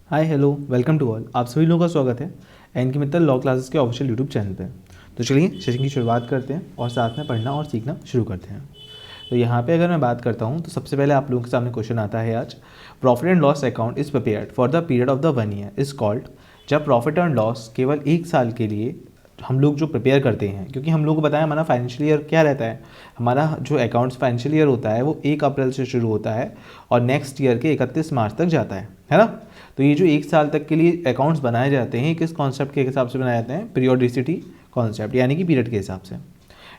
Hi hello welcome to all. आप सभी लोगों का स्वागत है N K Mittal law classes के ऑफिशियल यूट्यूब चैनल पे। तो चलिए सेशन की शुरुआत करते हैं और साथ में पढ़ना और सीखना शुरू करते हैं। तो यहाँ पे अगर मैं बात करता हूँ तो सबसे पहले आप लोगों के सामने क्वेश्चन आता है आज, profit and loss account is prepared for the period of the 1 year is called. जब प्रॉफिट एंड लॉस केवल 1 साल के लिए हम लोग जो प्रिपेयर करते हैं, क्योंकि हम लोग को बताया हमारा फाइनेंशियल ईयर क्या रहता है, हमारा जो अकाउंट्स फाइनेंशियल ईयर होता है वो 1 अप्रैल से शुरू होता है और नेक्स्ट ईयर के 31 मार्च तक जाता है ना। तो ये जो 1 साल तक के लिए अकाउंट्स बनाए जाते हैं किस कॉन्सेप्ट के हिसाब से बनाए जाते हैं, पीरियोडिसिटी कॉन्सेप्ट, यानी कि पीरियड के हिसाब से।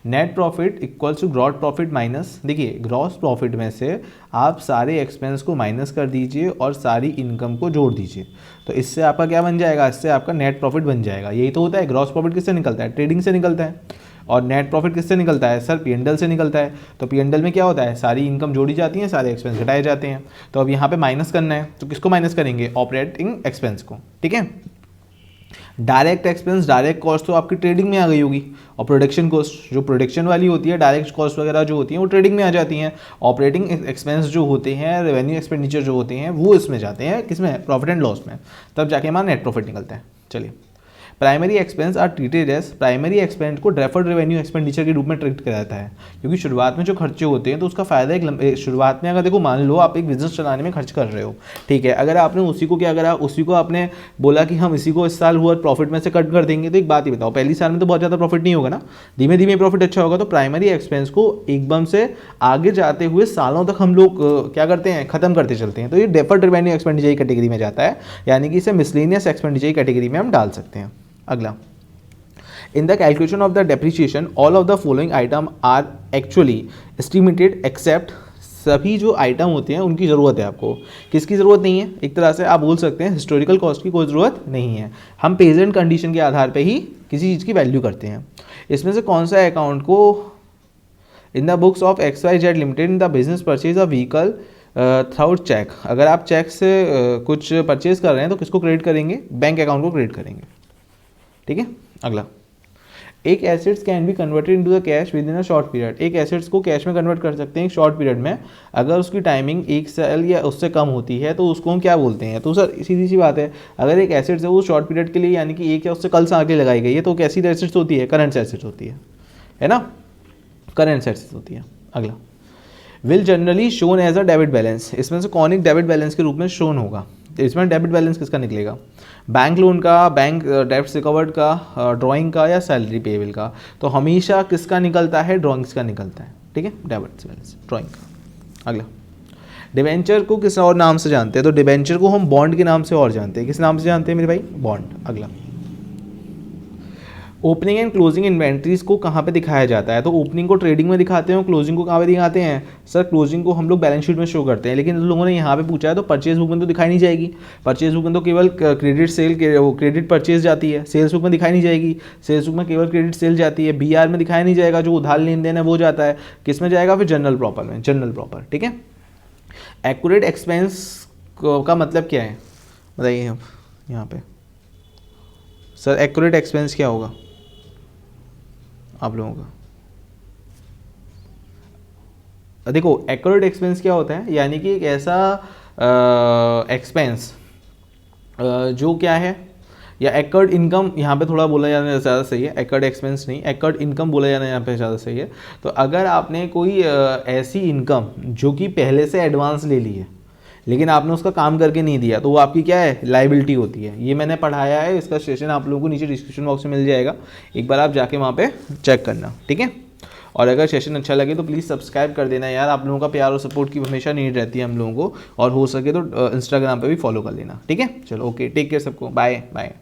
Net profit equals to gross profit minus, देखिए ग्रॉस प्रॉफिट में से आप सारे एक्सपेंस को माइनस कर दीजिए और सारी इनकम को जोड़ दीजिए, तो इससे आपका क्या बन जाएगा, इससे आपका नेट प्रॉफिट बन जाएगा। यही तो होता है। ग्रॉस प्रॉफिट किससे निकलता है, ट्रेडिंग से निकलता है, और नेट प्रॉफिट किससे निकलता है सर, पी&ल से निकलता है। तो पी&ल में क्या होता है, सारी इनकम जोड़ी जाती है, सारे एक्सपेंस घटाए जाते हैं। तो अब यहाँ पे माइनस करना है, तो किसको माइनस करेंगे, ऑपरेटिंग एक्सपेंस को, ठीक है। डायरेक्ट एक्सपेंस, डायरेक्ट कॉस्ट तो आपकी ट्रेडिंग में आ गई होगी, और प्रोडक्शन कॉस्ट जो प्रोडक्शन वाली होती है, डायरेक्ट कॉस्ट वगैरह जो होती हैं वो ट्रेडिंग में आ जाती हैं। ऑपरेटिंग एक्सपेंस जो होते हैं, रेवेन्यू एक्सपेंडिचर जो होते हैं वो इसमें जाते हैं, किसमें, प्रॉफिट एंड लॉस में, तब जाके हमारा नेट प्रॉफिट निकलता है। चलिए, primary expense are treated as, primary expense को डेफर्ड रेवेन्यू एक्सपेंडिचर के रूप में ट्रीट किया जाता है, क्योंकि शुरुआत में जो खर्चे होते हैं तो उसका फायदा एक शुरुआत में, अगर देखो मान लो आप एक बिजनेस चलाने में खर्च कर रहे हो, ठीक है, अगर आपने उसी को क्या करा, उसी को आपने बोला कि हम इसी को इस साल हुआ प्रॉफिट में से कट कर देंगे, तो एक बात ही बताओ, पहली साल में तो बहुत ज़्यादा प्रॉफिट नहीं होगा ना, धीमे धीमे प्रॉफिट अच्छा होगा। तो प्राइमरी एक्सपेंस को एकदम से आगे जाते हुए सालों तक हम लोग क्या करते हैं, खत्म करते चलते हैं, तो ये डेफर्ड रेवेन्यू एक्सपेंडिचर की कैटेगरी में जाता है, यानी कि इसे मिसलेनियस एक्सपेंडिचर की कैटेगरी में हम डाल सकते हैं। अगला, in the calculation of the depreciation all of the following item are actually estimated except, सभी जो आइटम होते हैं उनकी ज़रूरत है आपको, किसकी ज़रूरत नहीं है, एक तरह से आप बोल सकते हैं हिस्टोरिकल कॉस्ट की कोई ज़रूरत नहीं है, हम प्रेजेंट कंडीशन के आधार पे ही किसी चीज़ की वैल्यू करते हैं। इसमें से कौन सा अकाउंट को in the books of XYZ limited in the business purchase a vehicle through cheque, अगर आप चेक से कुछ परचेज कर रहे हैं तो किसको क्रेडिट करेंगे, बैंक अकाउंट को क्रेडिट करेंगे, ठीक है। अगला, एक assets can be converted into the cash with in a short period, एक एसेट्स को कैश में कन्वर्ट कर सकते हैं एक शॉर्ट पीरियड में, अगर उसकी टाइमिंग 1 साल या उससे कम होती है तो उसको हम क्या बोलते हैं। तो सर सीधी सी बात है, अगर एक एसेट्स है वो शॉर्ट पीरियड के लिए, यानी कि 1 या उससे कल से आगे लगाई गई है, तो कैसी एसेट्स होती है, करंट एसेट्स होती है ना, करंट एसेट्स होती है। अगला, will generally shown as a debit balance, इसमें से कौन एक डेबिट बैलेंस के रूप में शोन होगा, तो इसमें डेबिट बैलेंस किसका निकलेगा, बैंक लोन का, बैंक डेब्ट्स रिकवर्ड का, ड्राइंग का, या सैलरी पेबल का। तो हमेशा किसका निकलता है, ड्राइंग्स का निकलता है, ठीक है, डेबिट बैलेंस ड्राइंग का। अगला, डिबेंचर को किस और नाम से जानते हैं, तो डिबेंचर को हम बॉन्ड के नाम से और जानते हैं, किस नाम से जानते हैं मेरे भाई, बॉन्ड। अगला, ओपनिंग एंड क्लोजिंग इन्वेंट्रीज को कहाँ पे दिखाया जाता है, तो ओपनिंग को ट्रेडिंग में दिखाते हैं और क्लोजिंग को कहाँ पे दिखाते हैं सर, क्लोजिंग को हम लोग बैलेंस शीट में शो करते हैं, लेकिन लोगों ने यहाँ पे पूछा है तो परचेज बुक में तो दिखाई नहीं जाएगी, परचेज बुक में तो केवल क्रेडिट सेल क्रेडिट परचेज जाती है, सेल्स बुक में दिखाई नहीं जाएगी, सेल्स बुक में केवल क्रेडिट सेल जाती है, BR में दिखाई नहीं जाएगा, जो उधार लेन देन है वो जाता है, किस में जाएगा फिर, जनरल प्रॉपर में, जनरल प्रॉपर, ठीक है। एक्यूरेट एक्सपेंस का मतलब क्या है बताइए अब यहाँ पे सर, एक्यूरेट एक्सपेंस क्या होगा आप लोगों का, देखो एक्यूरेट एक्सपेंस क्या होता है, यानी कि एक ऐसा एक्सपेंस जो क्या है, या एक्वर्ड इनकम यहाँ पे थोड़ा बोला जाना ज़्यादा सही है, एक्वर्ड एक्सपेंस नहीं, एक्वर्ड इनकम बोला जाना यहाँ पे ज़्यादा सही है। तो अगर आपने कोई ऐसी इनकम जो कि पहले से एडवांस ले ली है लेकिन आपने उसका काम करके नहीं दिया, तो वो आपकी क्या है, लाइबिलिटी होती है। ये मैंने पढ़ाया है, इसका सेशन आप लोगों को नीचे डिस्क्रिप्शन बॉक्स में मिल जाएगा, एक बार आप जाके वहाँ पे चेक करना, ठीक है। और अगर सेशन अच्छा लगे तो प्लीज़ सब्सक्राइब कर देना यार, आप लोगों का प्यार और सपोर्ट की हमेशा नीड रहती है हम लोगों को, और हो सके तो इंस्टाग्राम पे भी फॉलो कर लेना, ठीक है। चलो ओके, टेक केयर सबको, बाय बाय।